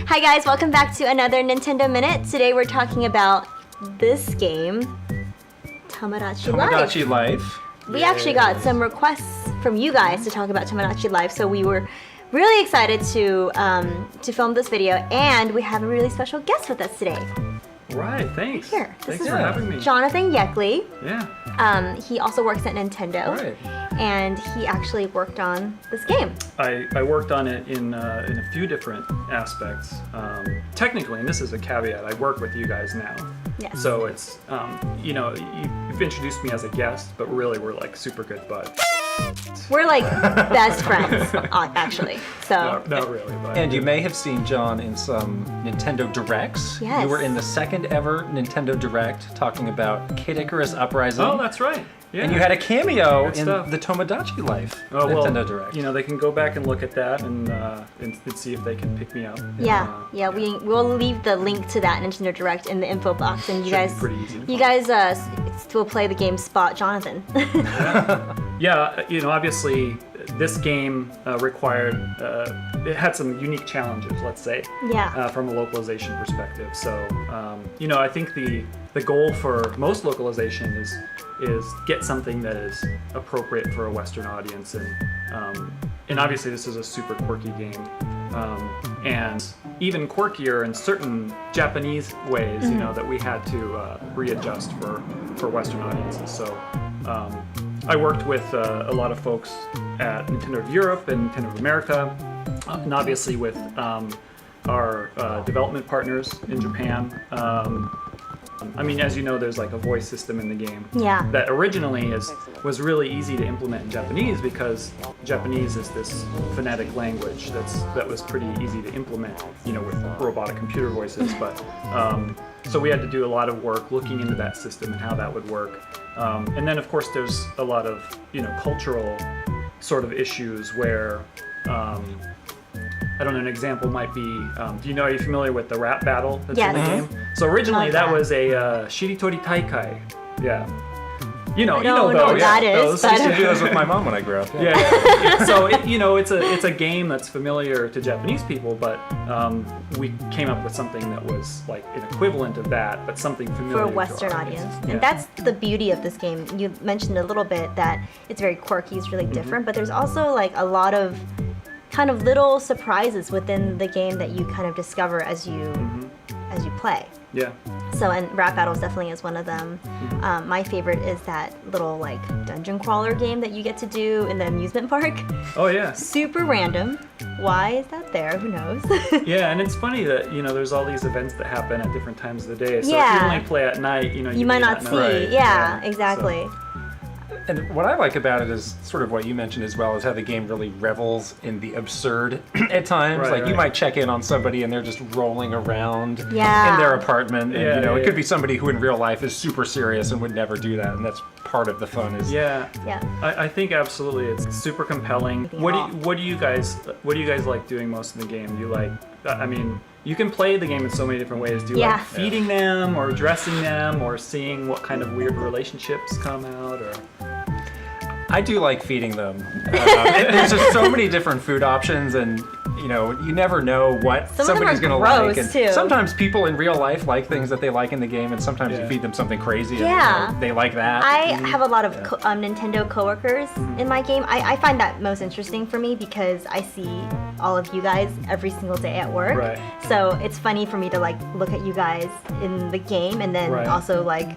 Hi guys, welcome back to another Nintendo Minute. Today we're talking about this game, Tomodachi Life. We actually got some requests from you guys to talk about Tomodachi Life, so we were really excited to film this video, and we have a really special guest with us today. Right, thanks. Here, Thanks for having me. Jonathan Yeckley. Yeah. He also works at Nintendo. Right. And he actually worked on this game. I worked on it in a few different aspects. Technically, and this is a caveat, I work with you guys now. Yes. So it's, you've introduced me as a guest, but really we're like super good buds. We're like best friends, actually. So. No, not really. But And you may have seen John in some Nintendo Directs. Yes. You were in the second ever Nintendo Direct talking about Kid Icarus Uprising. Oh, that's right. Yeah. And you had a cameo Good in stuff. the Tomodachi Life Well, Nintendo Direct. they can go back and look at that and see if they can pick me up. Yeah, we'll leave the link to that Nintendo Direct in the info box, and you Should be guys, pretty easy to you guys will play the game Spot Jonathan. Yeah, obviously this game required, it had some unique challenges, let's say, from a localization perspective. So, I think the goal for most localization is get something that is appropriate for a Western audience, and obviously this is a super quirky game, and even quirkier in certain Japanese ways, that we had to readjust for Western audiences. So I worked with a lot of folks at Nintendo of Europe and Nintendo of America, and obviously with our development partners in Japan. As you know, there's like a voice system in the game that originally was really easy to implement in Japanese, because Japanese is this phonetic language that was pretty easy to implement, with robotic computer voices. But so we had to do a lot of work looking into that system and how that would work. And then, of course, there's a lot of cultural sort of issues where. I don't know, an example might be, are you familiar with the rap battle that's in the game? So originally that was a Shiritori Taikai. Yeah. You know I don't know those. what that is, Those. but- I used to do those with my mom when I grew up. Yeah. So it's a game that's familiar to Japanese people, but we came up with something that was like an equivalent of that, but something familiar For a to Western our audience. Yeah. And that's the beauty of this game. You mentioned a little bit that it's very quirky, it's really different, but there's also like a lot of kind of little surprises within the game that you kind of discover as you play. Yeah. So, and Rap Battles definitely is one of them. My favorite is that little like dungeon crawler game that you get to do in the amusement park. Oh yeah. Super random. Why is that there? Who knows? Yeah, and it's funny that there's all these events that happen at different times of the day. So if Yeah. you only play at night, you you might may not see. know. Right. Yeah, Yeah. exactly. And what I like about it is sort of what you mentioned as well, is how the game really revels in the absurd at times. Right, like you right. might check in on somebody and they're just rolling around Yeah. in their apartment. And, Yeah, it yeah. could be somebody who in real life is super serious and would never do that. And that's part of the fun is Yeah. Yeah. I think absolutely it's super compelling. What do you guys like doing most in the game? Do you like? You can play the game in so many different ways. Do you like feeding them, or dressing them, or seeing what kind of weird relationships come out, or? I do like feeding them. There's just so many different food options, and you never know what Some of them somebody's are going to like. gross, And too. sometimes people in real life like things that they like in the game, and sometimes Yeah. you feed them something crazy Yeah. and they like that. I have a lot of Nintendo coworkers in my game. I find that most interesting for me because I see all of you guys every single day at work. Right. So it's funny for me to like look at you guys in the game, and then Right. also like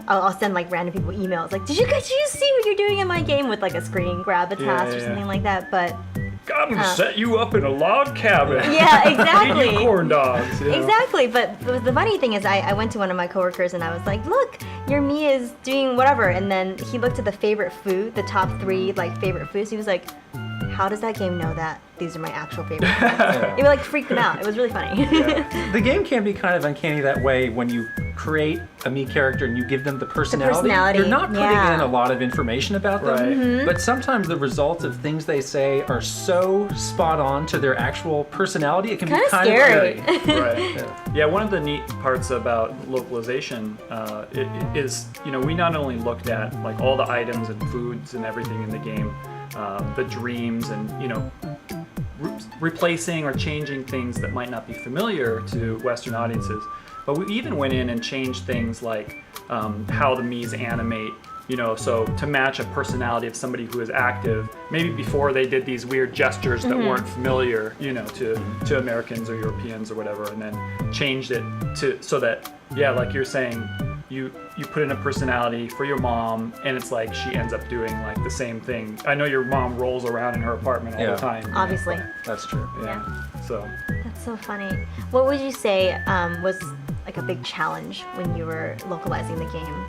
I'll send like random people emails like, did you see what you're doing in my game, with like a screen grab attached or yeah. something like that. But I'm gonna set you up in a log cabin. yeah, Eat exactly. you corn dogs. Exactly, but the funny thing is I went to one of my coworkers and I was like, look, your me is doing whatever, and then he looked at the favorite food, the top 3 like favorite foods. He was like, how does that game know that these are my actual favorite foods? It would like freak them out. It was really funny. The game can be kind of uncanny that way when you create a Mii character and you give them the personality. You're not putting in a lot of information about them, Right. but sometimes the results of things they say are so spot on to their actual personality, it can be Kinda kind scary. of eerie. Right. Yeah, one of the neat parts about localization is, we not only looked at like all the items and foods and everything in the game, the dreams and, replacing or changing things that might not be familiar to Western audiences. But we even went in and changed things like how the Mii's animate, so to match a personality of somebody who is active. Maybe before they did these weird gestures that weren't familiar, to Americans or Europeans or whatever, and then changed it so that, like you're saying, you put in a personality for your mom, and it's like she ends up doing like the same thing. I know your mom rolls around in her apartment all the time. Obviously. That's true. Yeah. So. That's so funny. What would you say was like a big challenge when you were localizing the game?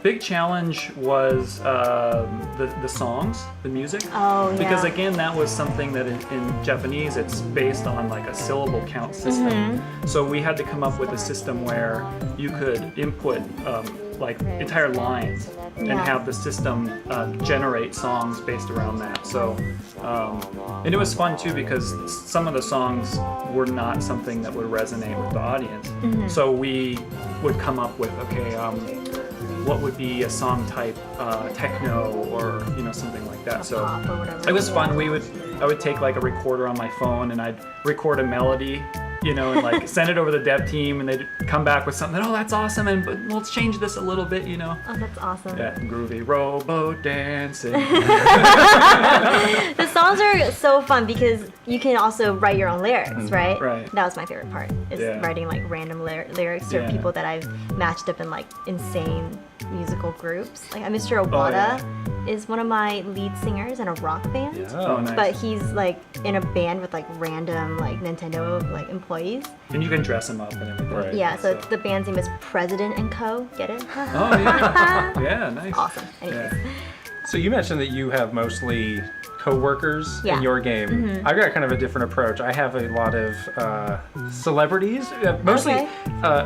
Big challenge was the songs, the music. Oh, yeah. Because again, that was something that in Japanese, it's based on like a syllable count system. So we had to come up with a system where you could input like entire lines and have the system generate songs based around that. So, and it was fun too because some of the songs were not something that would resonate with the audience. So we would come up with, what would be a song type, techno or something like that. So it was fun. I would take like a recorder on my phone and I'd record a melody, and like send it over to the dev team, and they'd come back with something. Oh, that's awesome, and but let's change this a little bit, Oh, that's awesome. Yeah, groovy robo dancing. The songs are so fun because you can also write your own lyrics, right? Right. That was my favorite part, is writing like random lyrics or people that I've matched up in like insane musical groups. Like Mr. Obata is one of my lead singers in a rock band. Yeah. Oh, nice. But he's like in a band with like random like Nintendo like employees. And you can dress them up and everything. Right. Yeah, so the band's name is President and Co. Get it? Oh yeah. Yeah, nice. Awesome. Anyways. Yeah. So you mentioned that you have mostly co-workers in your game. I've got kind of a different approach. I have a lot of celebrities, mostly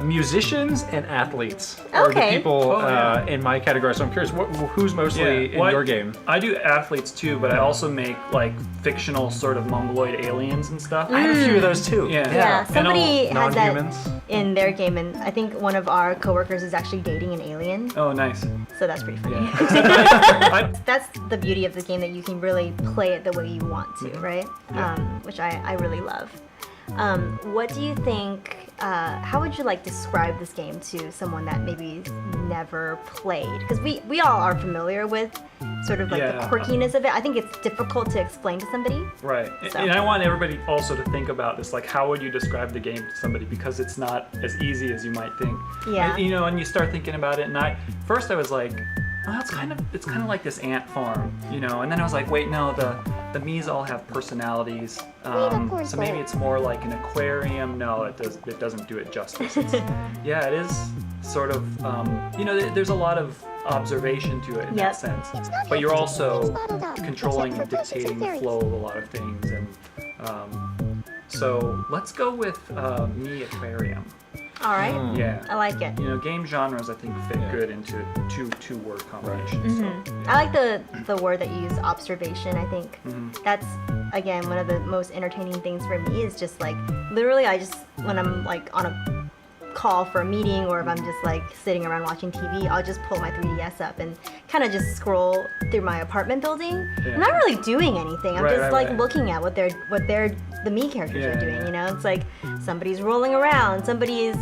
musicians and athletes are the people in my category. So I'm curious, who's mostly in your game? I do athletes too, but I also make like fictional sort of mongoloid aliens and stuff. I have a few of those too. Yeah, somebody has that non-humans in their game, and I think one of our coworkers is actually dating an alien. Oh, nice. So that's pretty funny. Yeah. That's the beauty of the game, that you can really play it the way you want to, right? Yeah. Which I really love. What do you think, how would you like describe this game to someone that maybe never played? Because we all are familiar with sort of like the quirkiness of it. I think it's difficult to explain to somebody. Right. So. And I want everybody also to think about this, like how would you describe the game to somebody, because it's not as easy as you might think. Yeah. And, and you start thinking about it, and first I was like, oh, it's kind of like this ant farm, and then I was like, wait, no, the Mii's all have personalities, so maybe it's more like an aquarium. No, it doesn't do it justice. It is sort of, there's a lot of observation to it in that sense, but you're also controlling and dictating the flow of a lot of things, and so let's go with Mii Aquarium. All right. Yeah. I like it. Game genres I think fit good into two word combinations. So, I like the word that you use, observation. I think that's, again, one of the most entertaining things for me, is just like literally when I'm like on a call for a meeting, or if I'm just like sitting around watching TV, I'll just pull my 3DS up and kind of just scroll through my apartment building. I'm not really doing anything. I'm just looking at what the Mii characters are doing. It's like somebody's rolling around, somebody's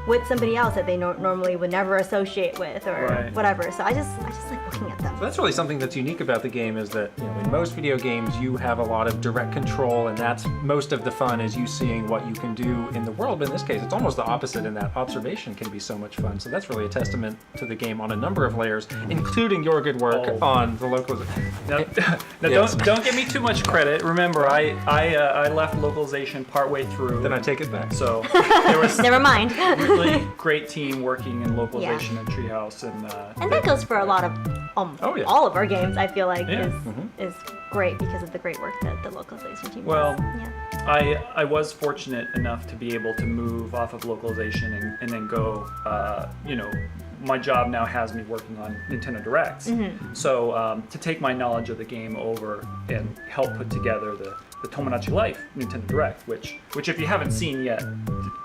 with somebody else that they normally would never associate with, or whatever. So I just like looking at them. So that's really something that's unique about the game, is that in most video games you have a lot of direct control, and that's most of the fun, is you seeing what you can do in the world. But in this case, it's almost the opposite, in that observation can be so much fun. So that's really a testament to the game on a number of layers, including your good work on the localization. Now don't give me too much credit. Remember, I left localization partway through. Then I take it back. So there was Never mind. really great team working in localization at Treehouse, and that goes for a lot of all of our games. I feel like is great because of the great work that the localization team does. I was fortunate enough to be able to move off of localization and then go, my job now has me working on Nintendo Directs. So to take my knowledge of the game over and help put together the Tomodachi Life Nintendo Direct, which if you haven't seen yet,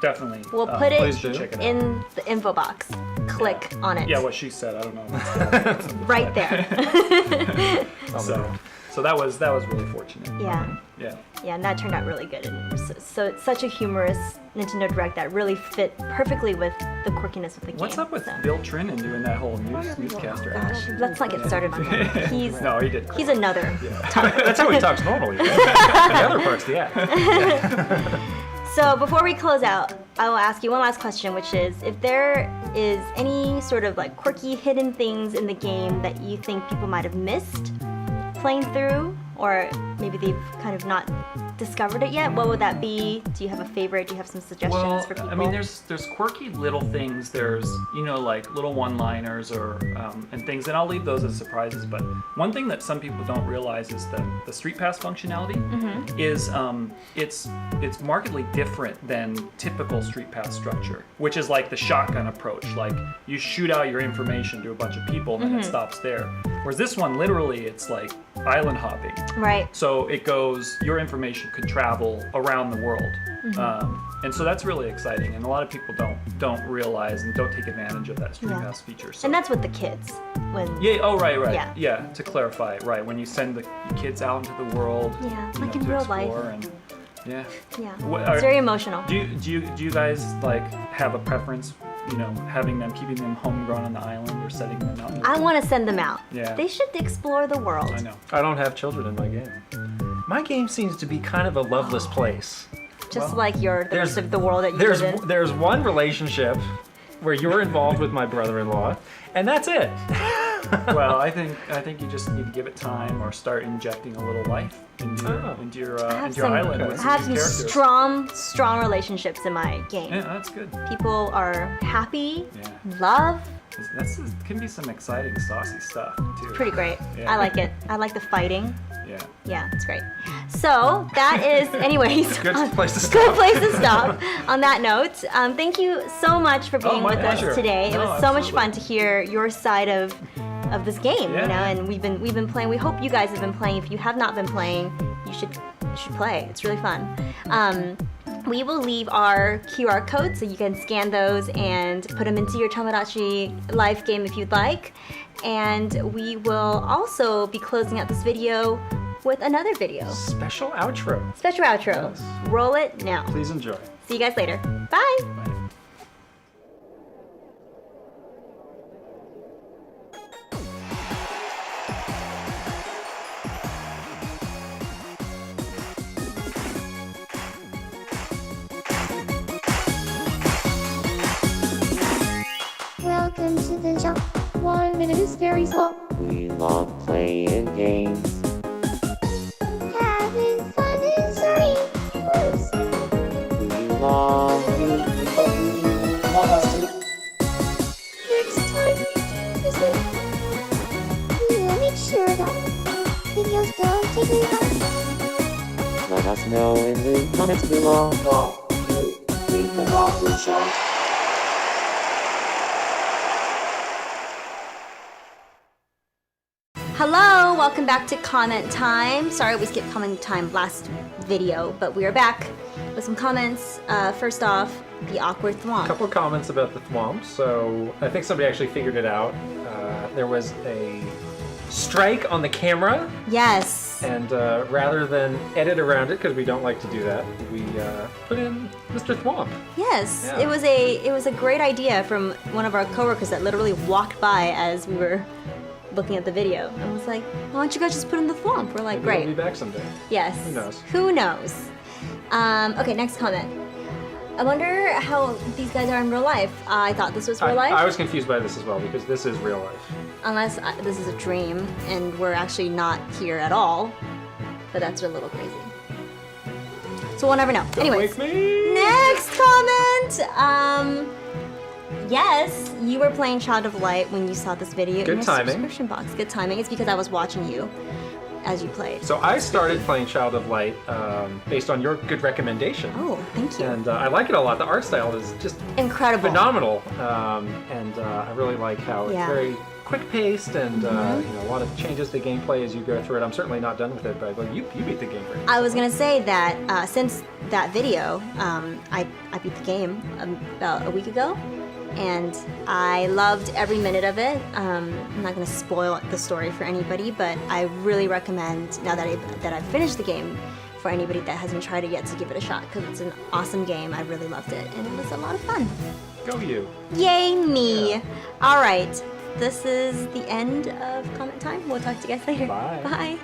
definitely we'll put it check it in the info box. Click on it. Yeah, what she said, I don't know. Right there. So, So that was really fortunate. Yeah. Yeah. Yeah, and that turned out really good. And so it's such a humorous Nintendo Direct that really fit perfectly with the quirkiness of the game. What's up with so. Bill Trinan doing that whole newscaster? Gosh, let's not get started on him. He's No, he did. he's another. That's how he talks normally. Right? The other part's the act. So before we close out, I will ask you one last question, which is if there is any sort of like quirky hidden things in the game that you think people might have missed playing through, or maybe they've kind of not discovered it yet, what would that be? Do you have a favorite? Do you have some suggestions for people? I mean, there's quirky little things. There's, you know, like little one-liners or and things, and I'll leave those as surprises. But one thing that some people don't realize is the Street Pass functionality is it's markedly different than typical Street Pass structure, which is like the shotgun approach. Like you shoot out your information to a bunch of people, and then it stops there. Whereas this one, literally, it's like island hopping. Right. So it goes, your information could travel around the world. And so that's really exciting. And a lot of people don't realize and don't take advantage of that Street Pass feature. So. And that's with the kids. Yeah, oh, right. Yeah. Yeah, to clarify, right. When you send the kids out into the world. Yeah, you like know, in to real explore life. And, yeah. Yeah. It's very emotional. Do you guys like have a preference, you know, keeping them homegrown on the island or setting them out? I want to send them out. Yeah. They should explore the world. I know. I don't have children in my game. My game seems to be kind of a loveless place. Just like the rest of the world that you There's live in. there's one relationship where you're involved with my brother-in-law, and that's it. Well, I think you just need to give it time or start injecting a little life into your island with I have some some characters. strong relationships in my game. Yeah, that's good. People are happy, Yeah. love. Can be some exciting, saucy stuff too. Pretty great. Yeah. I like it. I like the fighting. Yeah. Yeah, it's great. So that is, anyways, Good place to stop. Good place to stop. On that note, thank you so much for being my with pleasure. us today. It No, was so much absolutely. fun to hear your side of this game, Yeah. you know. And we've been playing. We hope you guys have been playing. If you have not been playing, you should play. It's really fun. We will leave our QR codes so you can scan those and put them into your Tomodachi live game if you'd like. And we will also be closing out this video with another video. Special outro. Special outro. Yes. Roll it now. Please enjoy. See you guys later. Bye. Bye. Welcome to the show. 1 minute is very slow. We love playing games. Having fun is very close. We love you, but you love us too. Next time we do this, we will make sure that videos don't take me long. Let us know in the comments below. We can rock the show. Hello, welcome back to comment time. Sorry we skipped comment time last video, but we are back with some comments. First off, the awkward A thwomp. couple of comments about the thwomp. So I think somebody actually figured it out. There was a strike on the camera, Yes. and rather than edit around it, because we don't like to do that, we put in Mr. Thwomp. Yes. Yeah. It was a great idea from one of our coworkers that literally walked by as we were looking at the video and was like, why don't you guys just put in the thwomp? We're like, Maybe great. We'll be back someday. Yes. Who knows? Who knows? Okay, next comment. I wonder how these guys are in real life. I thought this was real life. I was confused by this as well, because this is real life. Unless this is a dream and we're actually not here at all. But that's a little crazy. So we'll never know. Anyways, Wake me! next comment. Yes, you were playing Child of Light when you saw this video Good in your timing. subscription box. Good timing. It's because I was watching you as you played. So I started playing Child of Light based on your good recommendation. Oh, thank you. And I like it a lot. The art style is just Incredible. phenomenal. And I really like how it's Yeah. very quick-paced and you know, a lot of changes to gameplay as you go through it. I'm certainly not done with it, but like, you beat the game for me. I was gonna say that since that video, I beat the game about a week ago. and I loved every minute of it. I'm not going to spoil the story for anybody, but I really recommend, now that I've finished the game, for anybody that hasn't tried it yet to give it a shot, because it's an awesome game. I really loved it, and it was a lot of fun. Go you. Yay me! Yeah. All right, this is the end of comment time. We'll talk to you guys later. Bye. Bye.